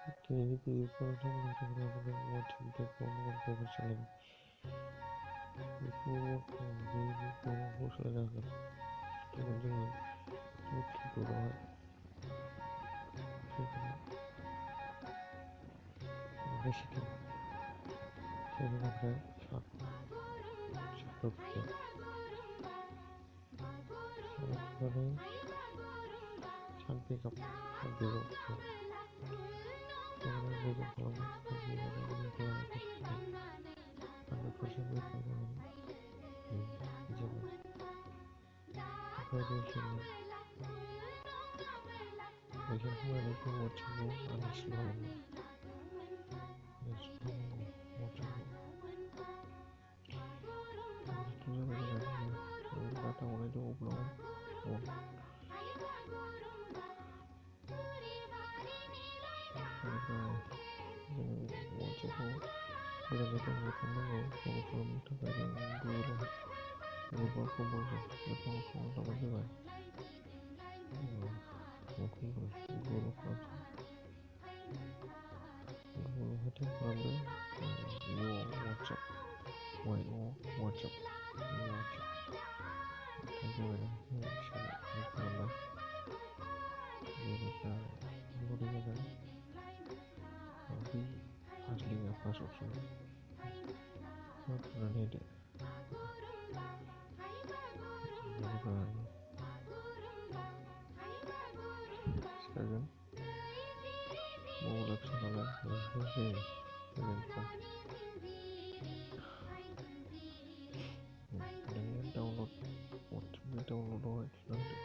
दिनैनि भिडिअखौ नोंथांमोननि लोगोफोरा वाट्सएप देखौ मबाइल सालायनो बेखौ बेखौ सालायनो हागोन थेवबो जोङो बे किबर्डआवहाय फैगोन बेनिफ्राय सेटिंनिफ्राय सादाव फैगोन थुनानै साउन्ड बेकआप फैगोन बेनिफ्राय गोजौ खालामो बेनिफ्राय गोजौ खालामनायखौ फैगोन 100% वेट खालामनानै जाबाय ओमफ्राय खालामनानै बे वाट्सएपखौ आनइनस्टल खालामो वाट्सएपखौ आनइनस्टल जाबाय जोंना डाटा हरनाय दं अब्लाबो बेनिफ्राय जोङो वाट्सएपखौ गोदानै डाउनलड खालामनांगौ फल' खालामनो थाखाय जों गुगोलावहाय गुगोल क्रमआव बे फल' खालामना लाबानो जाबाय गुगोलाव खालामसै गुगोलावहाय टाइप खालामदो वाट्सएप वाट्सएप टाइप जाबायना खालामबाय बेनिफ्राय लडिं जाबाय बै फार्स्ट लिंकआ फार्स्ट अपसना थुनानै होदो बेनिफ्राय सिखारगोन मबाइला फिसा नालाय बेनिफ्राय जायो नोङो डाउनलड वाट्सएपनि डाउनलडआवहाय थुना होदो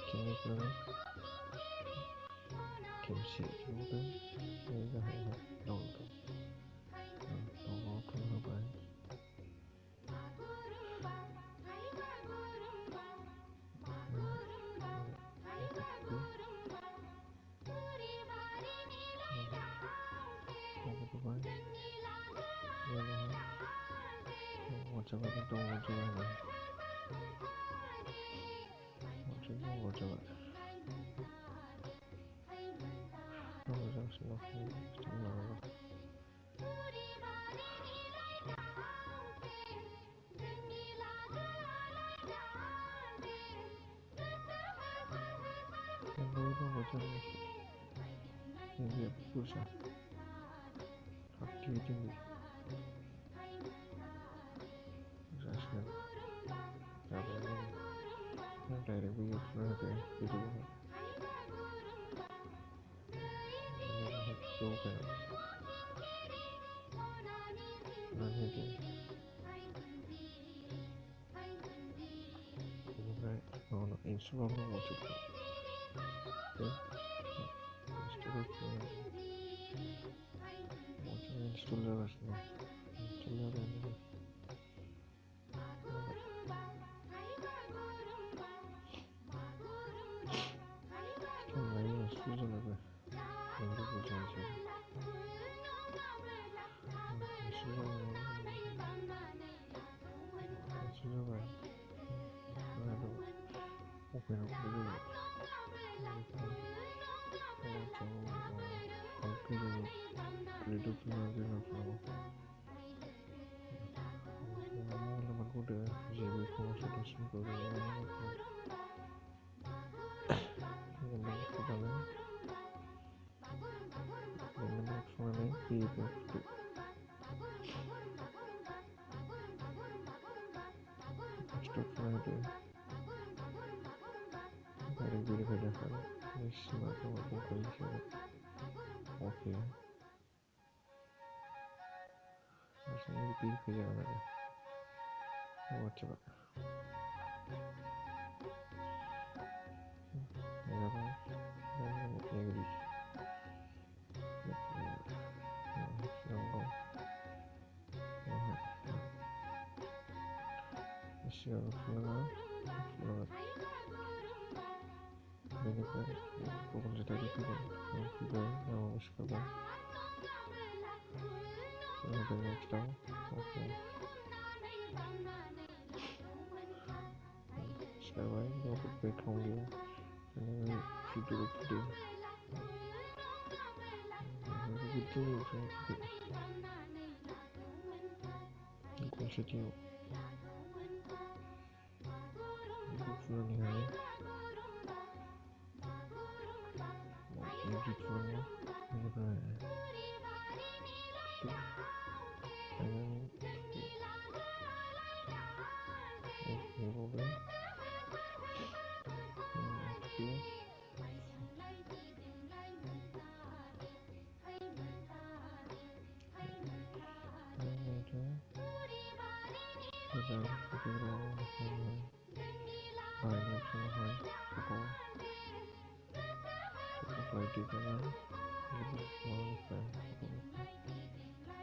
खेबनै खेबसे थुहरदो बे गाहायावहाय डाउनलडआव थुना होबाय हगारबाय मबाइलावहाय वाट्सएपआ डाउनलड जाबाय होननानै वाट्सएप डाउनलड जाबाय डाउनलड जागासिनो दं टाइम लागोन र' ओमफ्राय डाउनलड जागासिनो MB बुरजा 38 MB जासिगोन जाबायानो डाइरेक्ट बैयाव थुना होदो गोजौआवहाय बेवहाय थुनानै होदो बेनिफ्राय इनस्टल खालामनांगौ वाट्सएपखौ इनस्टल खालामनांगौ वाट्सएपआ इनस्टल जागासिनो दं इनस्टल जाबायानो नै जाबाय टाइम लायो इनस्टल जानायावबो MB बुरजा हिसाबै इनस्टल जाबाय अपेनाव थुदो बेनिफ्राय वाट्सएपआव गोजौआव ग्रेडआव थुनांगौ मबाइल नाम्बारखौ होदो JB 15 जों मबाइल नाम्बारखौ मबाइल नाम्बार थुनानै बे नाम्बाराव थुनानै भेरिफाइआव थुदो नेक्स्टआव थुना होदो डाइरेक्ट भेरिफाइ जाखाबाय बे सिमा गावहा दंखायो हिसाबै अके हारसिङै भेरिफाइ जागोन आरो वाट्सएपआ जाबाय दा जोङो एग्रि सिगाङाव बेवहाय सिगाङाव थुनाङा बेनिफ्राय प्रफाइल सेटारिं फैगोन फैबाय माबा सिखारबाय होदो नेक्स्टआव अके सिखारबाय बेयाव बेकग्राउन्ड गैया नोङो किबर्डआव थुदो 丢有什么不对？你光是丢，你不服了你还你不服了吗？你不然对，还能你你不对，不对。现在不知道哪一年生的孩不来这个呢？你不往里翻，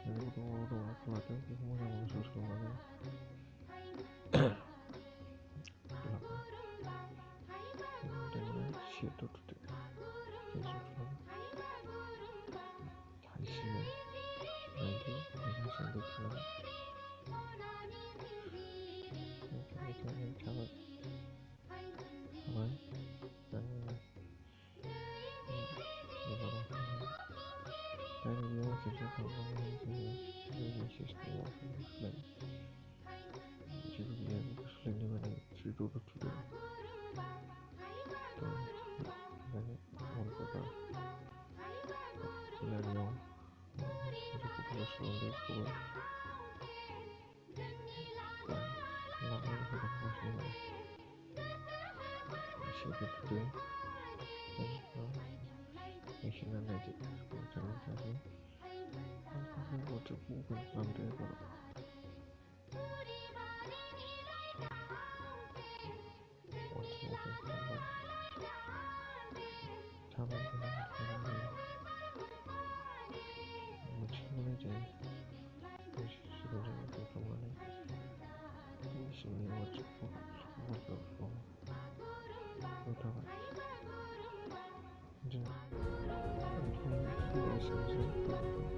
我不来这个，我想往说说嘛呢？等呢，写都出的，写出来了，还是来的，你看上的去了，你看你看了，好吧？你把它说了，但你要其实看我们这个有些是我说的出来，这个也不是另外的制度的出的，对，那你我这个来聊，我就不跟他说的不会，对，那我就不跟他说了，写的出的，但是说。你现在来这个是不真的在说？我这不跟他们这个了，我这不跟他们跟他们非常的，我吃过来这，我吃过这个跟他们的，你是没我吃过吧？我就说，有他吧？这，你不是不是？